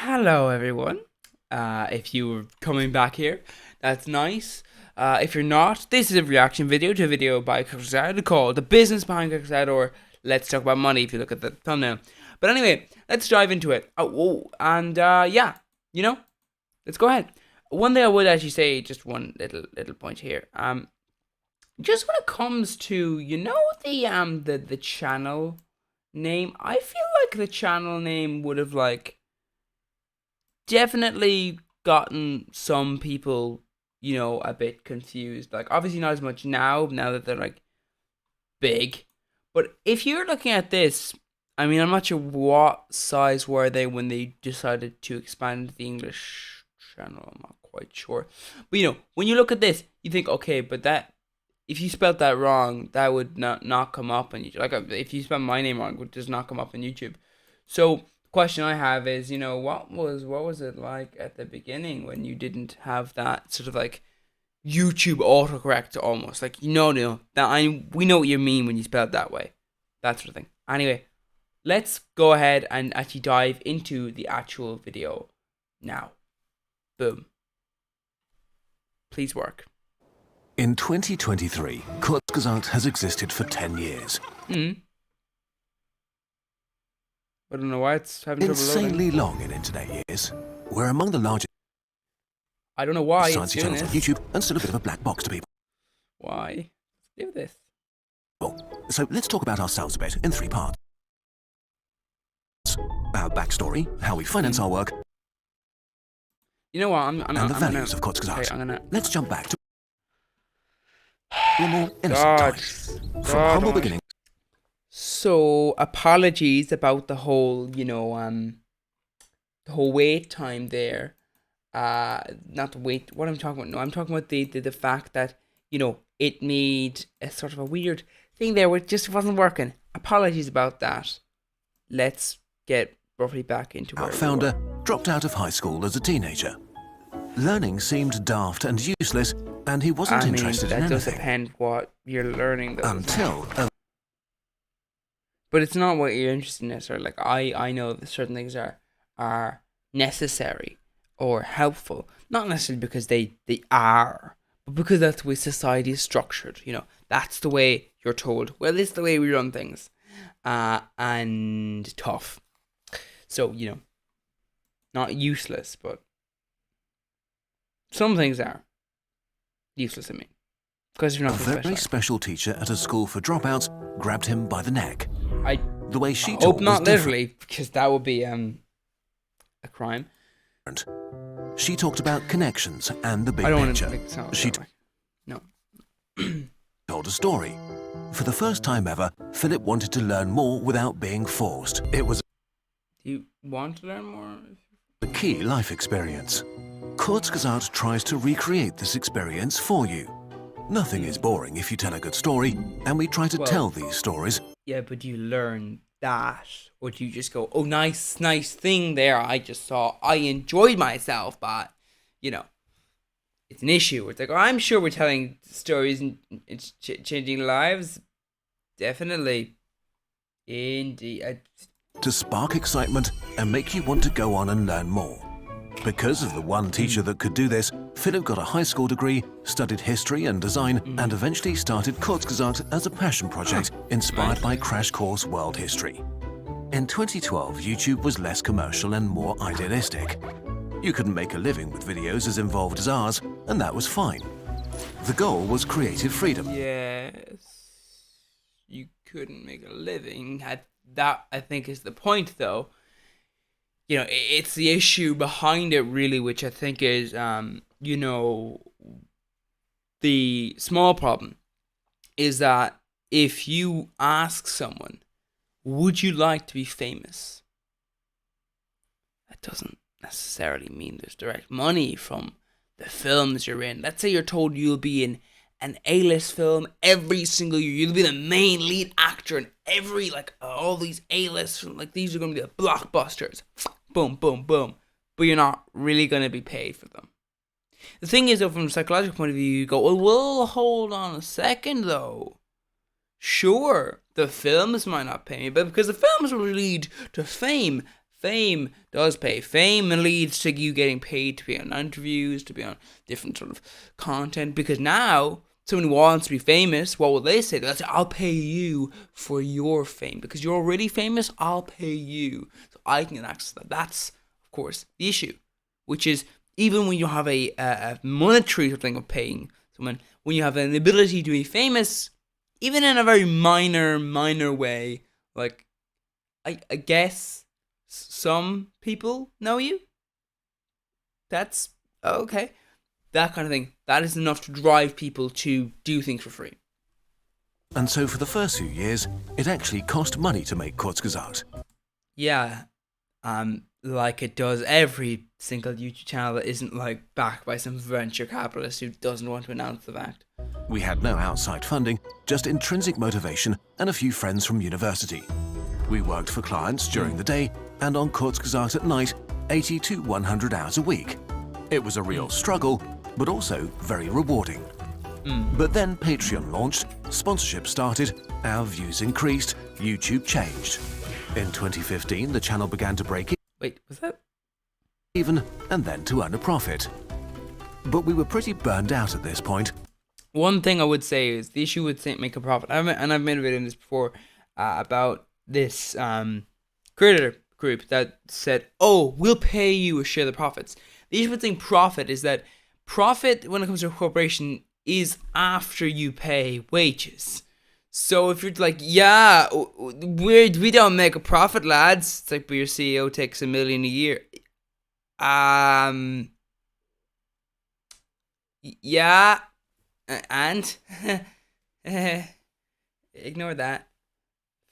Hello, everyone. If you're coming back here, that's nice. If you're not, this is a reaction video to a video by Kurgesagt called "The Business Behind Kurgesagt," or "Let's Talk About Money." If you look at the thumbnail. But anyway, let's dive into it. Yeah, you know, let's go ahead. One thing I would actually say, just one little point here. Just when it comes to the channel name, I feel like the channel name would have definitely gotten some people, a bit confused. Like, obviously not as much now that they're big. But if you're looking at this, I mean, I'm not sure what size were they when they decided to expand the English channel. I'm not quite sure. But when you look at this, you think, okay, but that if you spelled that wrong, that would not come up on YouTube. Like, if you spell my name wrong, it would just not come up on YouTube. So question I have is, what was it like at the beginning when you didn't have that sort of YouTube autocorrect almost? No, that we know what you mean when you spell it that way. That sort of thing. Anyway, let's go ahead and actually dive into the actual video now. Boom. Please work. In 2023, Kurgesagt has existed for 10 years. I don't know why it's having trouble loading. Insanely long in internet years. We're among the largest I don't know why it's science doing channels on this. YouTube and still a bit of a black box to people. Why? Let's do this. So let's talk about ourselves a bit in 3 parts. Our backstory, how we finance our work, You know what? and the values of Kurgesagt. Okay, Let's jump back to a more innocent times. From humble beginnings. So apologies about the whole, the whole wait time there. Not the wait. What I'm talking about? No, I'm talking about the fact that it made a sort of a weird thing there where it just wasn't working. Apologies about that. Let's get roughly back into where Our founder dropped out of high school as a teenager. Learning seemed daft and useless, and he wasn't interested in that does anything. depend what you're learning, though. Until But it's not what you're interested in necessarily. Like, I know that certain things are necessary or helpful, not necessarily because they are, but because that's the way society is structured. That's the way you're told. Well, this is the way we run things, and tough. So not useless, but some things are useless. I mean, because you're a not very special teacher at a school for dropouts grabbed him by the neck. The way she hope taught was not different. literally, because that would be a crime. She talked about connections and the big I don't want picture. to make it sound She that way. No. told a story. For the first time ever, Philip wanted to learn more without being forced. It was Do you want to learn more? a key life experience. Kurgesagt tries to recreate this experience for you. Nothing is boring if you tell a good story, and we try to tell these stories. Yeah, but do you learn that? Or do you just go, oh, nice thing there I just saw. I enjoyed myself, but, it's an issue. It's like, oh, I'm sure we're telling stories and it's changing lives. Definitely. Indeed. To spark excitement and make you want to go on and learn more. Because of the one teacher that could do this, Philip got a high school degree, studied history and design, and eventually started Kurgesagt as a passion project inspired by Crash Course World History. In 2012, YouTube was less commercial and more idealistic. You couldn't make a living with videos as involved as ours, and that was fine. The goal was creative freedom. Yes. You couldn't make a living. That, I think, is the point, though. It's the issue behind it, really, which I think is, the small problem is that if you ask someone, would you like to be famous? That doesn't necessarily mean there's direct money from the films you're in. Let's say you're told you'll be in an A-list film every single year. You'll be the main lead actor in every, all these A-list films. These are going to be the blockbusters. Boom, boom, boom. But you're not really going to be paid for them. The thing is, though, from a psychological point of view, you go, well, hold on a second, though. Sure, the films might not pay me, but because the films will lead to fame, fame does pay. Fame leads to you getting paid to be on interviews, to be on different sort of content. Because now, someone who wants to be famous, what will they say? They'll say, I'll pay you for your fame. Because you're already famous, I'll pay you. So I can get access to that. That's, of course, the issue. Which is, even when you have a monetary thing of paying someone, when you have an ability to be famous, even in a very minor way, like, I guess some people know you. That's okay. That kind of thing. That is enough to drive people to do things for free. And so for the first few years, it actually cost money to make Kurgesagt. Yeah, like it does every single YouTube channel that isn't like backed by some venture capitalist who doesn't want to announce the fact. We had no outside funding, just intrinsic motivation and a few friends from university. We worked for clients during the day and on Kurgesagt at night, 80 to 100 hours a week. It was a real struggle, but also very rewarding. But then Patreon launched, sponsorship started, our views increased, YouTube changed. In 2015, the channel began to break Wait, was that? even and then to earn a profit. But we were pretty burned out at this point. One thing I would say is the issue with make a profit, I've made a video on this before about this creator group that said, oh, we'll pay you a share of the profits. The issue with saying profit is that profit, when it comes to a corporation, is after you pay wages. So if you're like, yeah, we don't make a profit, lads. It's like, but your CEO takes $1 million a year. Yeah, and ignore that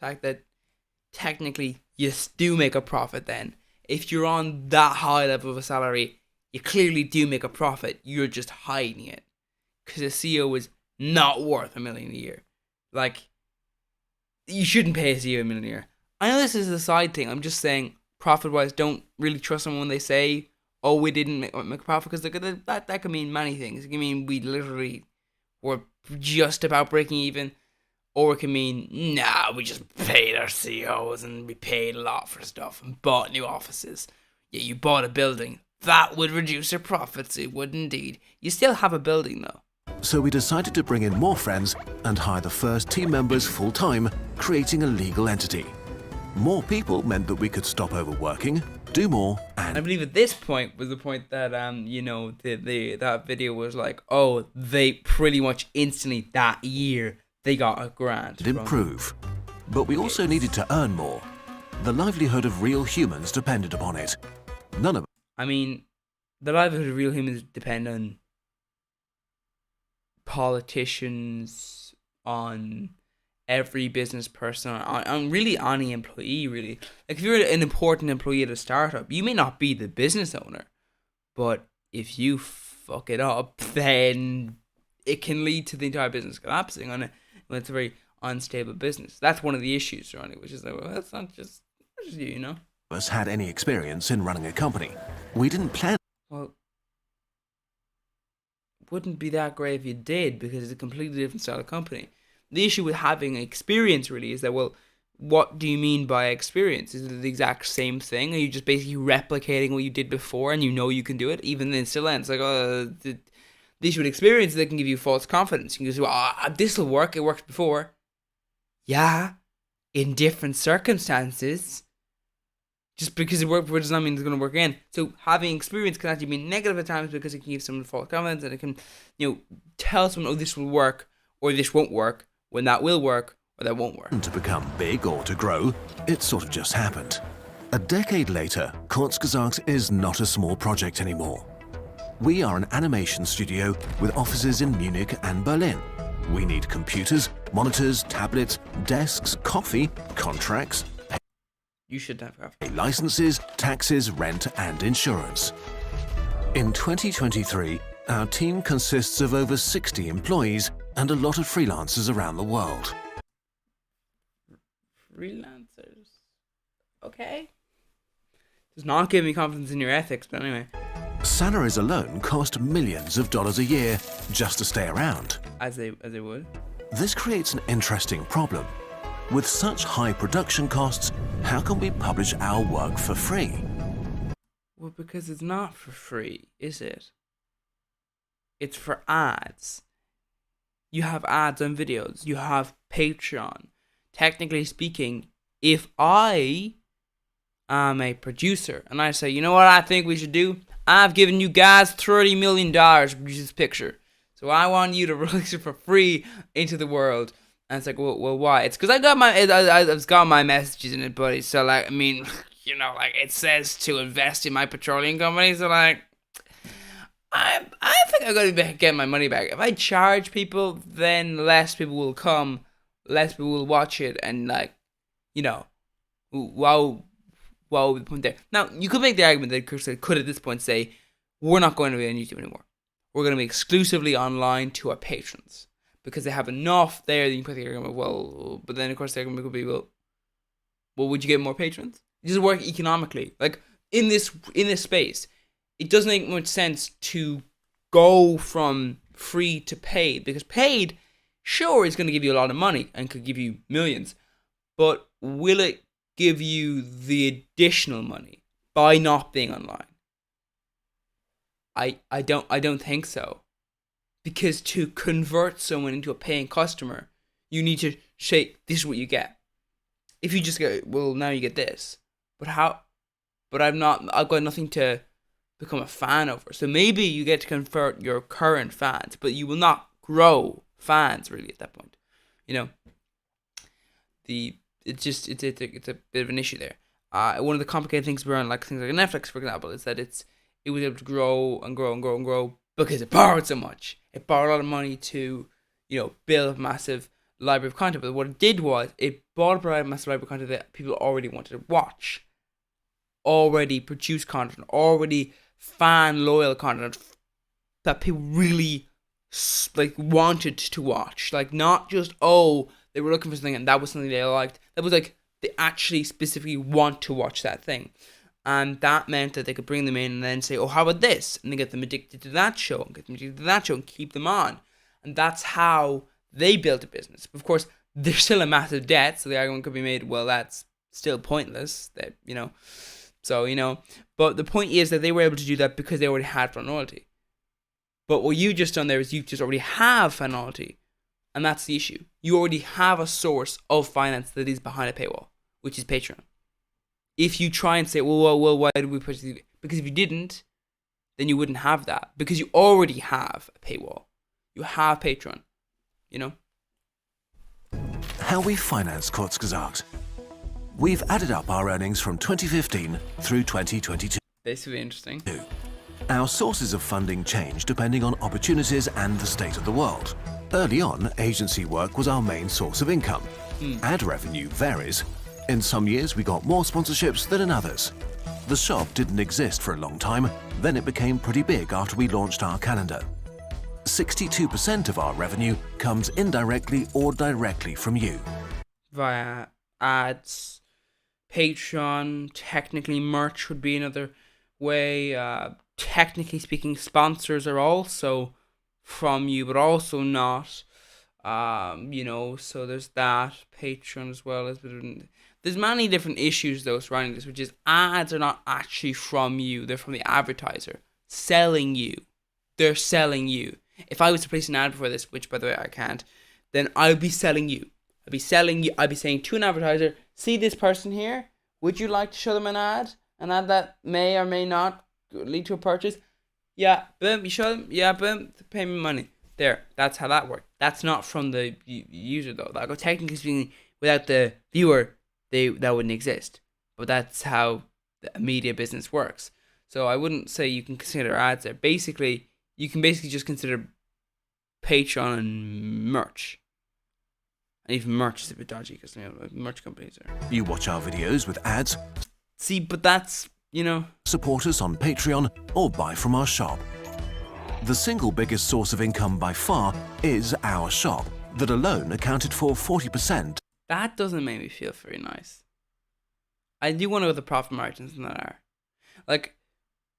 fact that technically you do make a profit. Then, if you're on that high level of a salary, you clearly do make a profit. You're just hiding it because a CEO is not worth $1 million a year. Like, you shouldn't pay a CEO $1 million a year. I know this is a side thing. I'm just saying, profit-wise, don't really trust someone when they say, oh, we didn't make a profit, because that could mean many things. It can mean we literally were just about breaking even, or it can mean, nah, we just paid our CEOs and we paid a lot for stuff and bought new offices. Yeah, you bought a building. That would reduce your profits. It would indeed. You still have a building, though. So we decided to bring in more friends and hire the first team members full-time, creating a legal entity. More people meant that we could stop overworking, do more, and I believe at this point was the point that that video was like, oh, they pretty much instantly that year they got a grant. improve. But we also needed to earn more. The livelihood of real humans depended upon it. None of I mean, the livelihood of real humans depend on politicians, on every business person, on really any employee, really. Like, if you're an important employee at a startup, you may not be the business owner, but if you fuck it up, then it can lead to the entire business collapsing on it when it's a very unstable business. That's one of the issues surrounding it, which is that, well, that's not just you, you know? us had any experience in running a company. We didn't plan. Well, wouldn't be that great if you did, because it's a completely different style of company. The issue with having experience really is that, well, what do you mean by experience? Is it the exact same thing? Are you just basically replicating what you did before and you know you can do it? Even then, still ends. Like, the issue with experience is that can give you false confidence. You can just go, this will work. It worked before. Yeah, in different circumstances. Just because it worked before does not mean it's going to work again. So having experience can actually be negative at times, because it can give someone false confidence, and it can, tell someone, oh, this will work, or this won't work, when that will work, or that won't work. To become big or to grow, it sort of just happened. A decade later, Kurgesagt is not a small project anymore. We are an animation studio with offices in Munich and Berlin. We need computers, monitors, tablets, desks, coffee, contracts, You should have coffee. licenses, taxes, rent, and insurance. In 2023, our team consists of over 60 employees and a lot of freelancers around the world. Freelancers. Okay. Does not give me confidence in your ethics, but anyway. Salaries alone cost millions of dollars a year just to stay around. As they would. This creates an interesting problem. With such high production costs, how can we publish our work for free? Well, because it's not for free, is it? It's for ads. You have ads on videos. You have Patreon. Technically speaking, if I am a producer and I say, you know what I think we should do? I've given you guys $30 million to produce this picture. So I want you to release it for free into the world. And it's like, well, why? It's because I've got my messages in it, buddy. So, like, I mean, you know, like, it says to invest in my petroleum company. So, like, I think I'm going to get my money back. If I charge people, then less people will come, less people will watch it, and, like, you know, wow, the point there. Now, you could make the argument that Kurgesagt could at this point say, we're not going to be on YouTube anymore. We're going to be exclusively online to our patrons. Because they have enough there that you can put the argument, well, but then of course the argument could be, well, would you get more patrons? It doesn't work economically. Like, in this space, it doesn't make much sense to go from free to paid, because paid, sure, is going to give you a lot of money and could give you millions, but will it give you the additional money by not being online? I don't think so. Because to convert someone into a paying customer, you need to say, this is what you get. If you just go, well, now you get this. But how? But I've got nothing to become a fan over. So maybe you get to convert your current fans, but you will not grow fans really at that point. You know, it's a bit of an issue there. One of the complicated things around like things like Netflix, for example, is that it was able to grow and grow and grow and grow because it borrowed so much. It borrowed a lot of money to, you know, build a massive library of content. But what it did was it bought a massive library of content that people already wanted to watch, already produced content, already fan loyal content that people really like wanted to watch. Like, not just, oh, they were looking for something and that was something they liked. That was like they actually specifically want to watch that thing. And that meant that they could bring them in and then say, oh, how about this? And then get them addicted to that show and get them addicted to that show and keep them on. And that's how they built a business. But of course, they're still in massive debt. So the argument could be made, well, that's still pointless. That, you know. So, you know. But the point is that they were able to do that because they already had fan loyalty. But what you just done there is you just already have fan loyalty. And that's the issue. You already have a source of finance that is behind a paywall, which is Patreon. If you try and say, well, why did we push it? Because if you didn't, then you wouldn't have that. Because you already have a paywall. You have Patreon, you know? How we finance Kurgesagt. We've added up our earnings from 2015 through 2022. This would be interesting. Our sources of funding change depending on opportunities and the state of the world. Early on, agency work was our main source of income. Ad revenue varies. In some years, we got more sponsorships than in others. The shop didn't exist for a long time, then it became pretty big after we launched our calendar. 62% of our revenue comes indirectly or directly from you. Via ads, Patreon, technically merch would be another way. Technically speaking, sponsors are also from you, but also not. You know, so there's that. Patreon as well as... There's many different issues though surrounding this, which is ads are not actually from you. They're from the advertiser selling you. They're selling you. If I was to place an ad before this, which by the way I can't, then I'd be selling you. I'd be selling you. I'd be saying to an advertiser, see this person here? Would you like to show them an ad? An ad that may or may not lead to a purchase? Yeah, boom, you show them? Yeah, boom, pay me money. There, that's how that works. That's not from the user though. Like, technically speaking, without the viewer, that wouldn't exist. But that's how the media business works. So I wouldn't say you can consider ads there. Basically, you can just consider Patreon and merch. And even merch is a bit dodgy because, you know, merch companies are... You watch our videos with ads. See, but that's, you know... Support us on Patreon or buy from our shop. The single biggest source of income by far is our shop, that alone accounted for 40%. That doesn't make me feel very nice. I do want to know what the profit margins in that are. Like,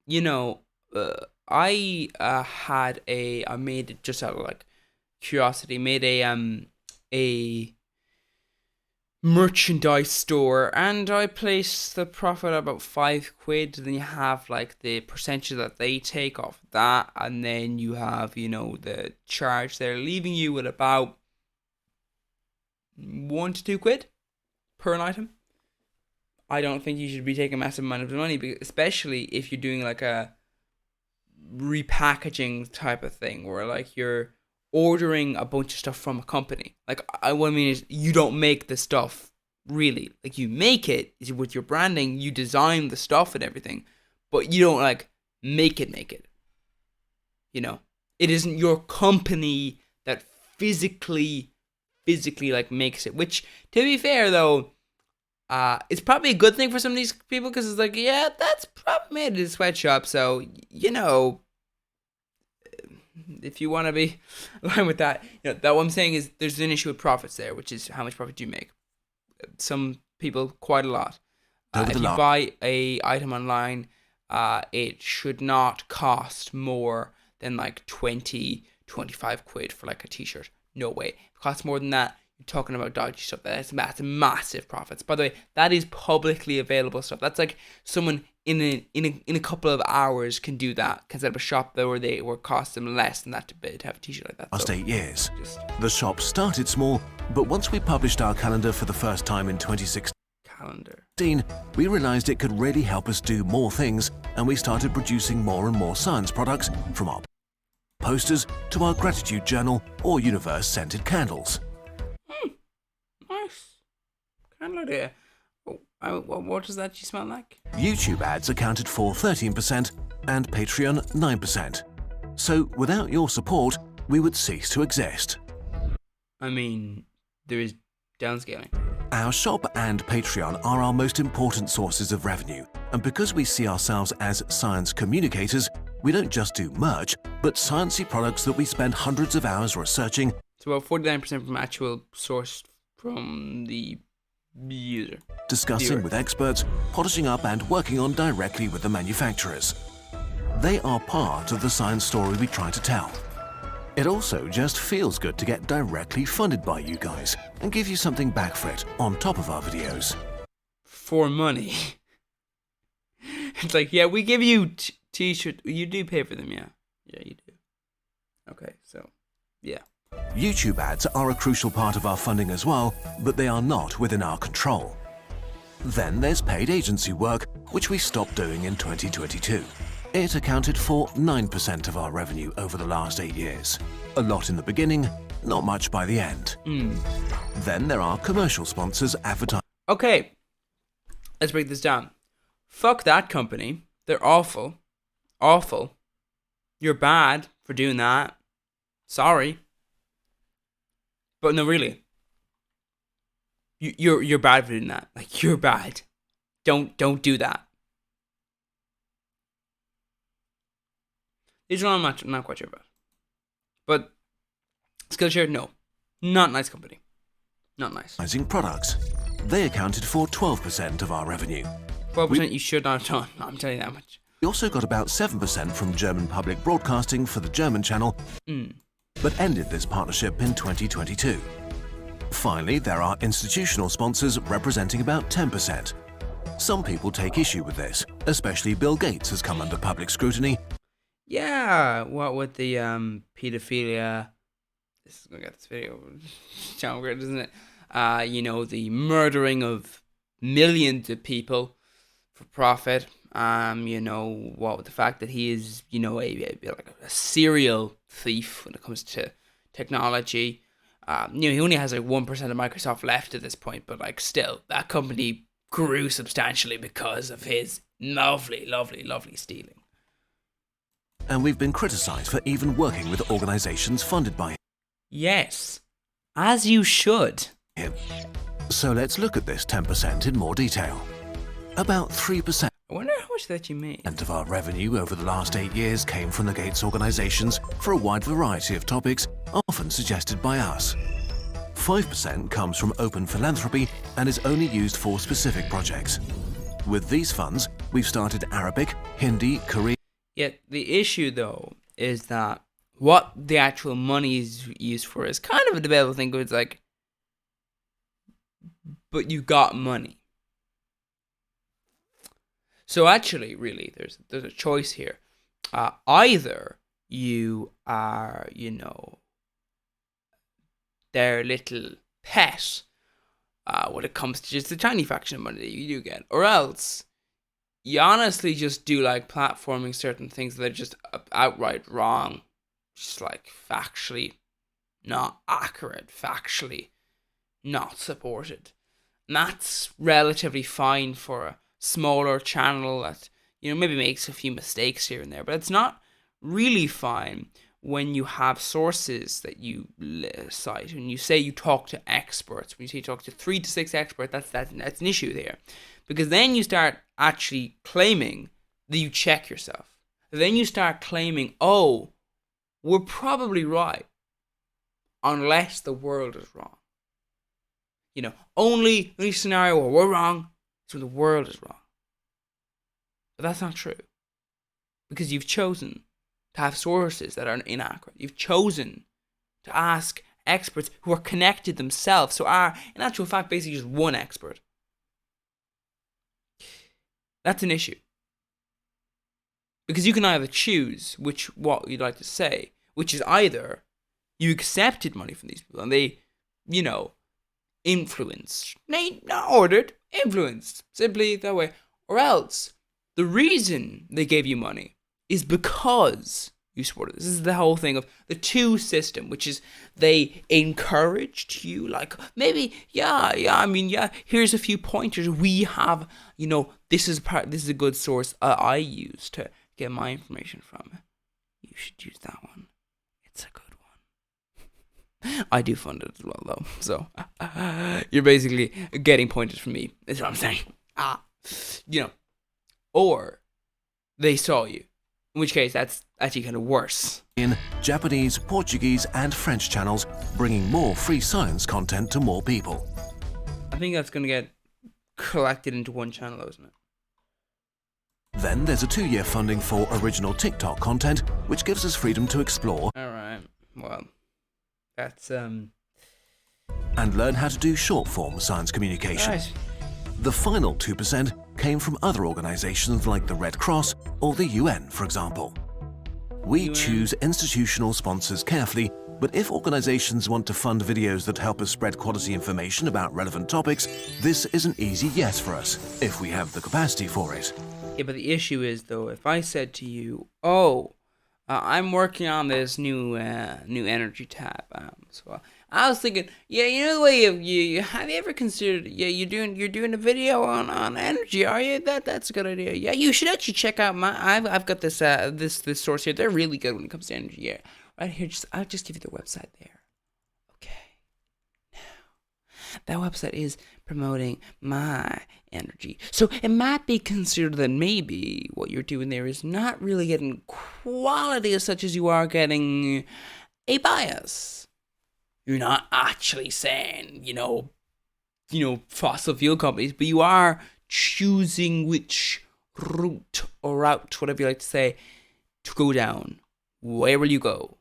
you know, I made it just out of like curiosity, made a merchandise store, and I place the profit at about £5. Then you have like the percentage that they take off that, and then you have, the charge they're leaving you with about £1 to £2 per an item. I don't think you should be taking a massive amount of money, especially if you're doing like a repackaging type of thing, where like you're ordering a bunch of stuff from a company. Like, what I mean is, you don't make the stuff, really. Like, you make it with your branding, you design the stuff and everything, but you don't like make it. It isn't your company that physically like makes it. Which, to be fair though, it's probably a good thing for some of these people, because it's like, yeah, that's probably made at a sweatshop, so if you want to be aligned with that, that what I'm saying is there's an issue with profits there, which is how much profit do you make. Some people, quite a lot. If you buy a item online, it should not cost more than like 20, 25 quid for like a t-shirt. No way. If it costs more than that, you're talking about dodgy stuff. That's massive profits. By the way, that is publicly available stuff. That's like someone in a couple of hours can do that, can set up a shop there where it costs them less than that to have a t-shirt like that. Last 8 years. The shop started small, but once we published our calendar for the first time in 2016, we realized it could really help us do more things, and we started producing more and more science products, from our posters to our gratitude journal or universe scented candles. Nice. Candle idea. What does that smell like? YouTube ads accounted for 13% and Patreon 9%. So without your support, we would cease to exist. I mean, there is downscaling. Our shop and Patreon are our most important sources of revenue, and because we see ourselves as science communicators, we don't just do merch, but sciencey products that we spend hundreds of hours researching. So about 49% from actual source from the user. Discussing with experts, polishing up and working on directly with the manufacturers. They are part of the science story we try to tell. It also just feels good to get directly funded by you guys and give you something back for it on top of our videos. For money. It's like, yeah, we give you t-shirt. You do pay for them, yeah. Yeah, you do. Okay, so, yeah. YouTube ads are a crucial part of our funding as well, but they are not within our control. Then there's paid agency work, which we stopped doing in 2022. It accounted for 9% of our revenue over the last 8 years. A lot in the beginning, not much by the end. Then there are commercial sponsors advertising. Okay, let's break this down. Fuck that company. They're awful. Awful. You're bad for doing that. Sorry. But no, really. You're bad for doing that. Like, you're bad. Don't do that. These are I'm not quite sure about. But Skillshare, no. Not nice company. Not nice. Products. They accounted for 12% of our revenue. 12% you should not have done. I'm telling you that much. We also got about 7% from German public broadcasting for the German channel, but ended this partnership in 2022. Finally, there are institutional sponsors representing about 10%. Some people take issue with this, especially Bill Gates has come under public scrutiny. Yeah, what with the pedophilia? This is gonna get this video channel weird, isn't it? The murdering of millions of people for profit. What with the fact that he is, a serial thief when it comes to technology. He only has like 1% of Microsoft left at this point, but like still, that company grew substantially because of his lovely, lovely, lovely stealing. And we've been criticized for even working with organizations funded by him. Yes, as you should. So let's look at this 10% in more detail. About 3%. I wonder how much that you made. Of our revenue over the last 8 years came from the Gates organizations for a wide variety of topics, often suggested by us. 5% comes from open philanthropy and is only used for specific projects. With these funds, we've started Arabic, Hindi, Korean. Yet the issue, though, is that what the actual money is used for is kind of a debatable thing. It's like but you got money. So actually, really, there's a choice here. Either you are, their little pet when it comes to just the tiny fraction of money that you do get, or else you honestly just do like platforming certain things that are just outright wrong, just like factually not accurate, factually not supported. And that's relatively fine for a smaller channel that, maybe makes a few mistakes here and there, but it's not really fine when you have sources that you cite and you say you talk to experts. When you say you talk to 3 to 6 experts, that's an issue there, because then you start actually claiming that you check yourself. Then you start claiming, oh, we're probably right, unless the world is wrong. Only scenario where we're wrong is when the world is wrong. But that's not true, because you've chosen to have sources that are inaccurate. You've chosen to ask experts who are connected themselves, so are, in actual fact, basically just one expert. That's an issue. Because you can either choose what you'd like to say, which is either you accepted money from these people and they, influenced, not ordered, influenced, simply that way, or else the reason they gave you money is because you supported. This is the whole thing of the two system, which is they encouraged you, like, maybe, here's a few pointers. We have, this is a good source I use to get my information from. You should use that one. It's a good one. I do fund it as well, though. So, you're basically getting pointers from me. That's what I'm saying. Or they saw you. In which case, that's actually kind of worse. In Japanese, Portuguese, and French channels, bringing more free science content to more people. I think that's going to get collected into one channel, isn't it? Then there's a 2-year funding for original TikTok content, which gives us freedom to explore. Alright, well, that's, and learn how to do short-form science communication. Right. The final 2% came from other organizations like the Red Cross or the UN, for example. We choose institutional sponsors carefully, but if organizations want to fund videos that help us spread quality information about relevant topics, this is an easy yes for us, if we have the capacity for it. Yeah, but the issue is, though, if I said to you, I'm working on this new energy tab, so I was thinking, the way you have you ever considered, you're doing a video on energy, are you? That's a good idea. Yeah, you should actually check out I've got this this source here. They're really good when it comes to energy. Yeah, right here. I'll just give you the website there. Okay. Now, that website is promoting my energy, so it might be considered that maybe what you're doing there is not really getting quality as such as you are getting a bias. You're not actually saying, fossil fuel companies, but you are choosing which route, whatever you like to say, to go down. Where will you go?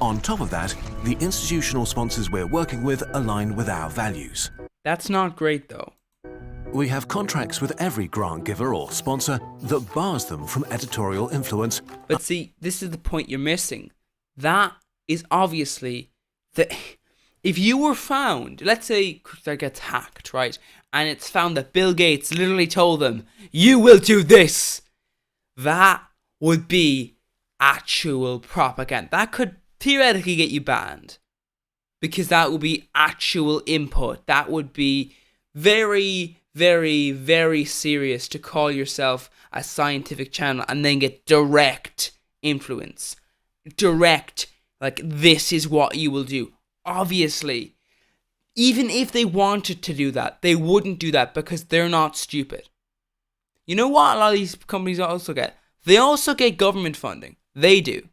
On top of that, the institutional sponsors we're working with align with our values. That's not great, though. We have contracts with every grant giver or sponsor that bars them from editorial influence. But see, this is the point you're missing. That is obviously that if you were found, let's say that gets hacked, right? And it's found that Bill Gates literally told them, you will do this. That would be actual propaganda. That could theoretically get you banned. Because that would be actual input. That would be very, very, very serious to call yourself a scientific channel and then get direct influence. Direct, like, this is what you will do. Obviously, even if they wanted to do that, they wouldn't do that because they're not stupid. You know what a lot of these companies also get? They also get government funding. They do.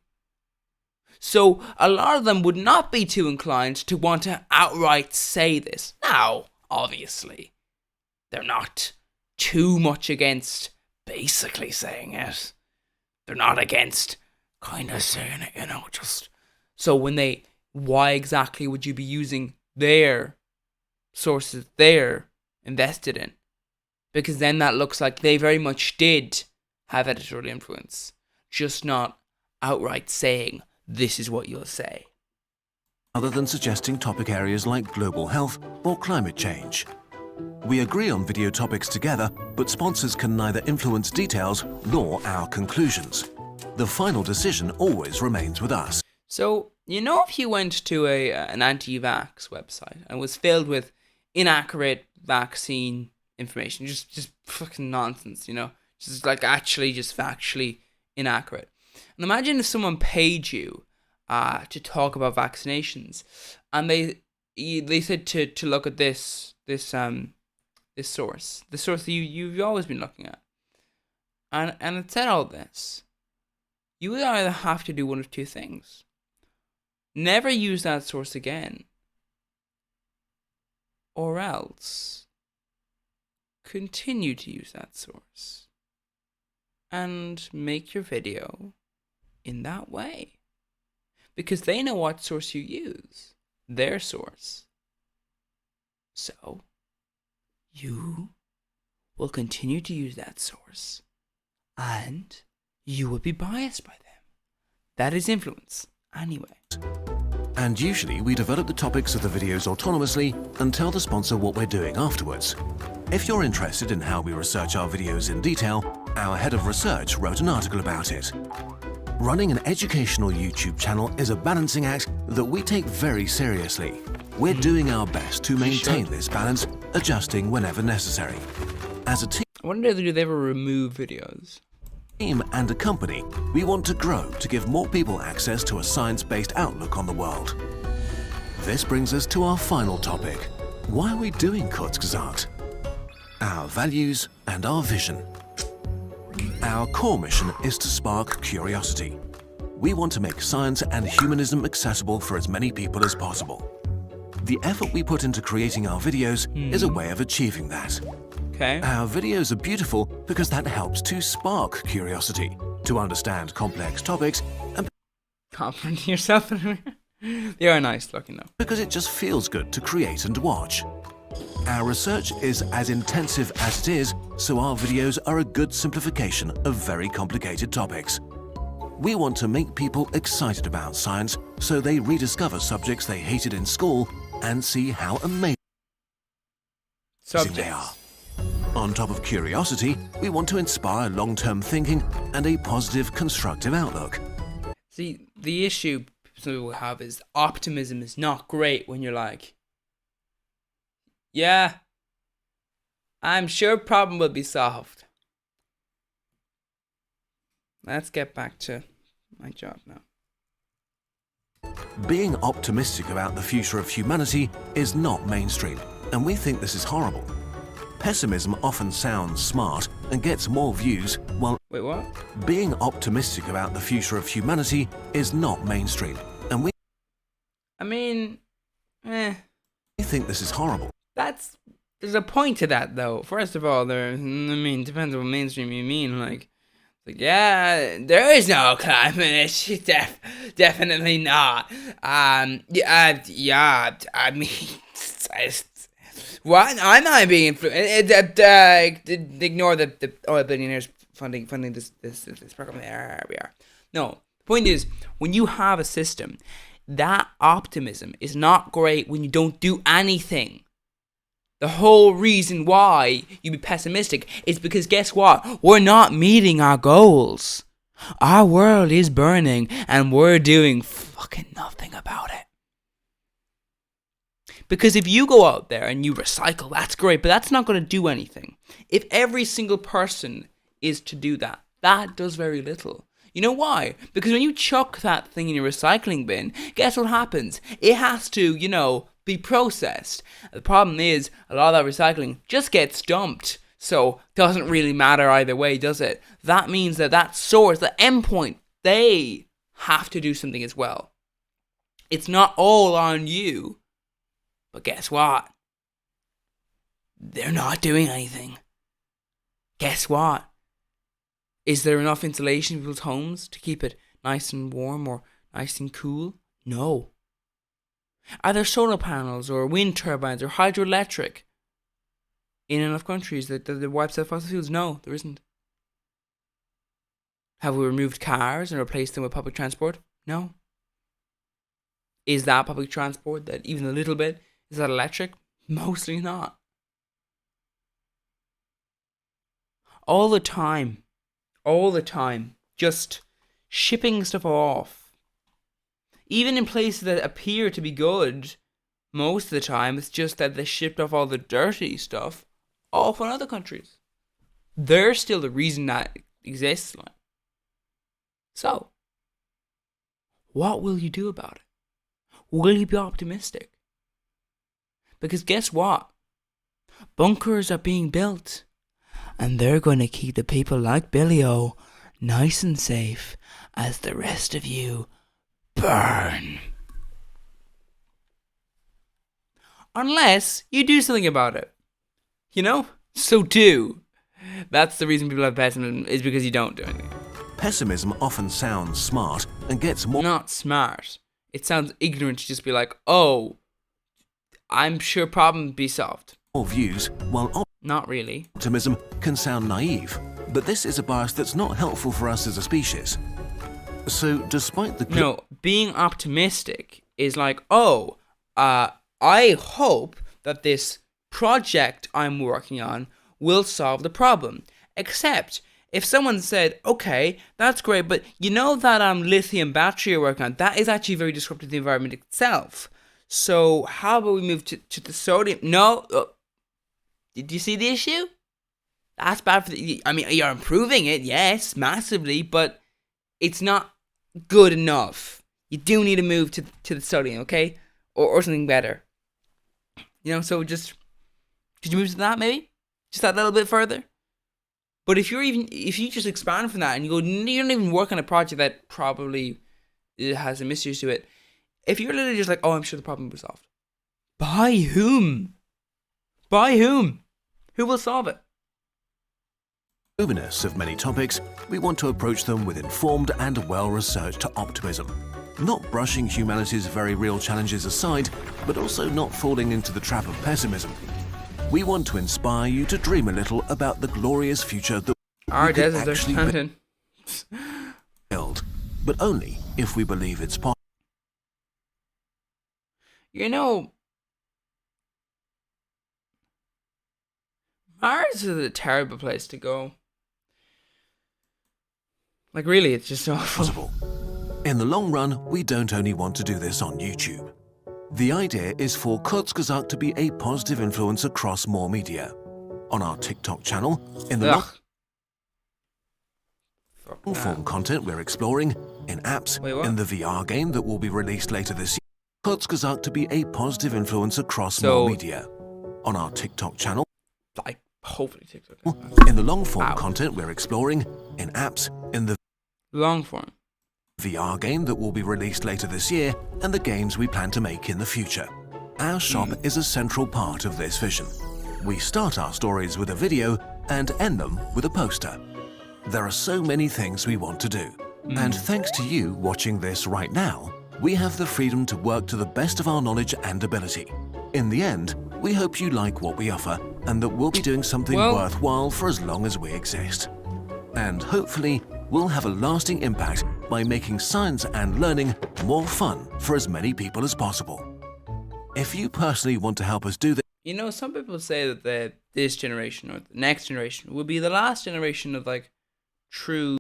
So a lot of them would not be too inclined to want to outright say this. Now, obviously, they're not too much against basically saying it. They're not against kind of saying it, just... So why exactly would you be using their sources, their invested in. Because then that looks like they very much did have editorial influence, just not outright saying, this is what you'll say. Other than suggesting topic areas like global health or climate change. We agree on video topics together, but sponsors can neither influence details nor our conclusions. The final decision always remains with us. So, if you went to an anti-vax website and it was filled with inaccurate vaccine information, just fucking nonsense, just like actually just factually inaccurate. And imagine if someone paid you to talk about vaccinations, and they said to look at this source, the source that you've always been looking at, and it said all this. You would either have to do one of two things: never use that source again, or else continue to use that source and make your video in that way. Because they know what source you use, their source. So, you will continue to use that source, and you will be biased by them. That is influence, anyway. And usually we develop the topics of the videos autonomously and tell the sponsor what we're doing afterwards. If you're interested in how we research our videos in detail, our head of research wrote an article about it. Running an educational YouTube channel is a balancing act that we take very seriously. We're doing our best to maintain this balance, adjusting whenever necessary. As a team I wonder do they ever remove videos? And a company, we want to grow to give more people access to a science-based outlook on the world. This brings us to our final topic. Why are we doing Kurgesagt? Our values and our vision. Our core mission is to spark curiosity. We want to make science and humanism accessible for as many people as possible. The effort we put into creating our videos is a way of achieving that. Okay. Our videos are beautiful because that helps to spark curiosity, to understand complex topics, and Confident yourself. They are nice looking though. because it just feels good to create and watch. Our research is as intensive as it is, so our videos are a good simplification of very complicated topics. We want to make people excited about science so they rediscover subjects they hated in school and see how amazing they are. On top of curiosity, we want to inspire long-term thinking and a positive, constructive outlook. See, the issue some people have is optimism is not great when you're like, yeah, I'm sure problem will be solved. Let's get back to my job now. Being optimistic about the future of humanity is not mainstream, and we think this is horrible. Pessimism often sounds smart and gets more views, while Wait, what? being optimistic about the future of humanity is not mainstream, and we I mean, think this is horrible. There's a point to that though. First of all, depends on what mainstream you mean. Like yeah, there is no climate issue. Definitely not. I mean, what? I'm not being influenced. Ignore the oil billionaires funding this program. There we are. No, the point is, when you have a system, that optimism is not great when you don't do anything. The whole reason why you be pessimistic is because guess what? We're not meeting our goals. Our world is burning and we're doing fucking nothing about it. Because if you go out there and you recycle, that's great, but that's not going to do anything. If every single person is to do that, that does very little. You know why? Because when you chuck that thing in your recycling bin, guess what happens? It has to, be processed. The problem is, a lot of that recycling just gets dumped. So, doesn't really matter either way, does it? That means that source, the endpoint, they have to do something as well. It's not all on you. But guess what? They're not doing anything. Guess what? Is there enough insulation in people's homes to keep it nice and warm or nice and cool? No. Are there solar panels or wind turbines or hydroelectric? in enough countries that wipes out fossil fuels? No, there isn't. Have we removed cars and replaced them with public transport? No. Is that public transport that even a little bit? Is that electric? Mostly not. All the time, just shipping stuff off. Even in places that appear to be good, most of the time it's just that they shipped off all the dirty stuff off on other countries. They're still the reason that exists. So, what will you do about it? Will you be optimistic? Because guess what? Bunkers are being built, and they're going to keep the people like Billy O nice and safe as the rest of you burn. Unless you do something about it. You know? So do. That's the reason people have pessimism, is because you don't do anything. Pessimism often sounds smart and gets more... Not smart. It sounds ignorant to just be like, oh, I'm sure problems be solved. ...views, while not really. Optimism can sound naive, but this is a bias that's not helpful for us as a species. So, despite the... No, being optimistic is like, oh, I hope that this project I'm working on will solve the problem. Except, if someone said, okay, that's great, but you know that lithium battery you're working on, that is actually very disruptive to the environment itself. So, how about we move to the sodium? No. Did you see the issue? That's bad for you're improving it, yes, massively, but it's not good enough. You do need to move to the sodium, okay? Or something better. So just... Could you move to that, maybe? Just that little bit further? But if you just expand from that and you go, you don't even work on a project that probably has some issues to it. If you're literally just like, oh, I'm sure the problem will be solved. By whom? By whom? Who will solve it? Openness of many topics, we want to approach them with informed and well-researched optimism. Not brushing humanity's very real challenges aside, but also not falling into the trap of pessimism. We want to inspire you to dream a little about the glorious future that our we could deserts actually are standing. build, but only if we believe it's possible. Mars is a terrible place to go. Like, really, it's just awful. In the long run, we don't only want to do this on YouTube. The idea is for Kurgesagt to be a positive influence across more media. On our TikTok channel, in the long-form content we're exploring, in apps, in the VR game that will be released later this year, Kurgesagt to be a positive influence across more media. On our TikTok channel, like, hopefully TikTok. In the long-form content we're exploring, in apps, in the long-form VR game that will be released later this year, and the games we plan to make in the future. Our shop is a central part of this vision. We start our stories with a video and end them with a poster. There are so many things we want to do. And thanks to you watching this right now, we have the freedom to work to the best of our knowledge and ability. In the end, we hope you like what we offer and that we'll be doing something worthwhile for as long as we exist. And hopefully, we'll have a lasting impact by making science and learning more fun for as many people as possible. If you personally want to help us do this... some people say that this generation or the next generation will be the last generation of, like, true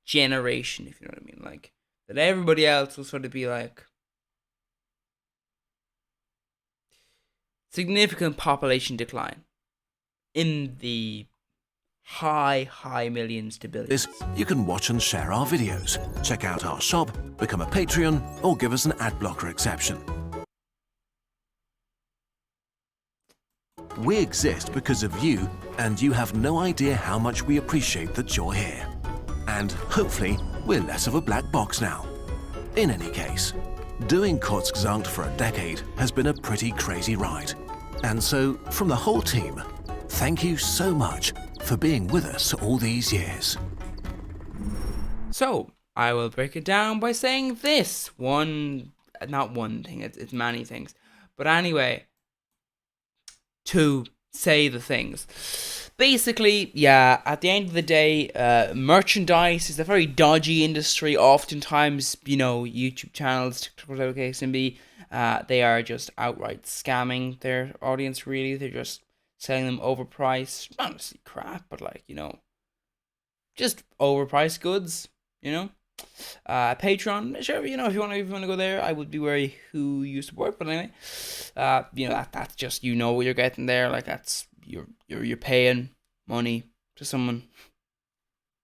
generation, if you know what I mean. Like, that everybody else will sort of be, like, significant population decline in the high millions to billions. You can watch and share our videos, check out our shop, become a Patreon, or give us an ad blocker exception. We exist because of you, and you have no idea how much we appreciate that you're here. And hopefully, we're less of a black box now. In any case, doing Kurgesagt for a decade has been a pretty crazy ride. And so, from the whole team, thank you so much for being with us all these years. So, I will break it down by saying this. Not one thing, it's many things. But anyway, to say the things. Basically, yeah, at the end of the day, merchandise is a very dodgy industry. Oftentimes, YouTube channels, TikTok, whatever the case may be, they are just outright scamming their audience, really. They're just selling them overpriced, not necessarily crap, but just overpriced goods, you know? Patreon, sure, if you want to go there, I would be wary who you support, but anyway, that's just, what you're getting there, that's, you're paying money to someone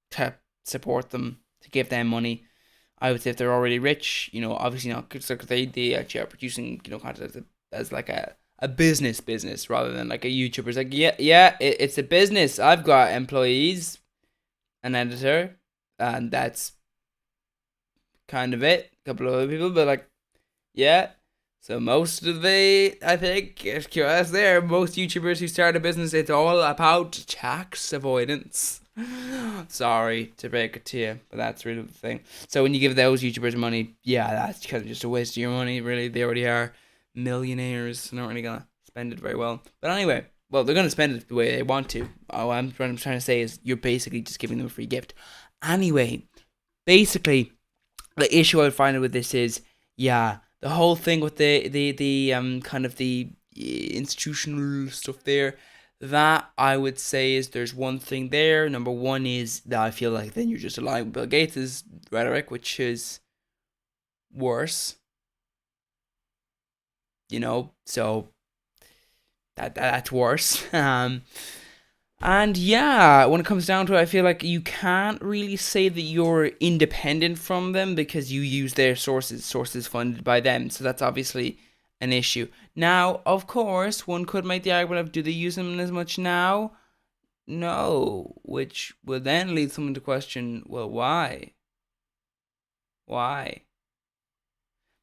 to support them, to give them money. I would say if they're already rich, obviously not, because they actually are producing, content as like a business rather than like a YouTuber. It's like, it's a business. I've got employees, an editor, and that's kind of it. A couple of other people, but yeah. So most of I think, if QS there, most YouTubers who start a business, it's all about tax avoidance. Sorry to break it to you, but that's really the thing. So when you give those YouTubers money, yeah, that's kind of just a waste of your money, really. They already are millionaires, and they're not really going to spend it very well. But anyway, well, they're going to spend it the way they want to. What I'm trying to say is you're basically just giving them a free gift. Anyway, basically, the issue I find with this is, yeah, the whole thing with the kind of the institutional stuff there, that I would say is there's one thing there. Number one is that I feel like then you're just aligning with Bill Gates' rhetoric, which is worse. So that's worse. And yeah, when it comes down to it, I feel like you can't really say that you're independent from them because you use their sources funded by them. So that's obviously an issue. Now, of course, one could make the argument of, do they use them as much now? No, which would then lead someone to question, well, why? Why?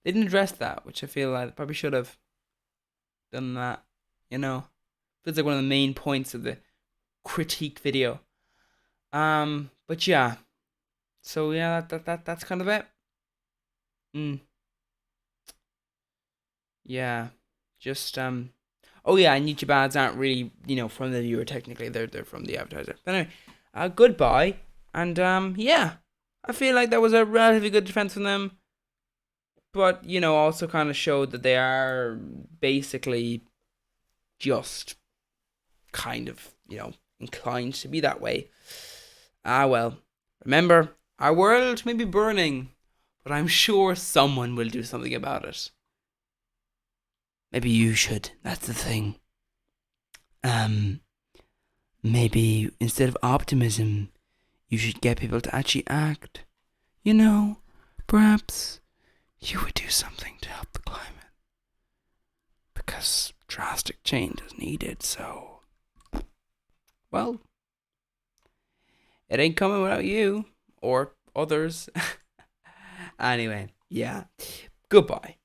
They didn't address that, which I feel like they probably should have done that, Feels like one of the main points of the critique video. But yeah. So yeah, that's kind of it. Yeah. Just oh yeah, and YouTube ads aren't really, from the viewer technically. They're from the advertiser. But anyway, goodbye. And yeah. I feel like that was a relatively good defense from them. But, also kind of showed that they are basically just kind of, inclined to be that way. Well, remember, our world may be burning, but I'm sure someone will do something about it. Maybe you should, that's the thing. Maybe instead of optimism, you should get people to actually act. Perhaps you would do something to help the climate. Because drastic change is needed, so... Well, it ain't coming without you, or others. Anyway, yeah. Goodbye.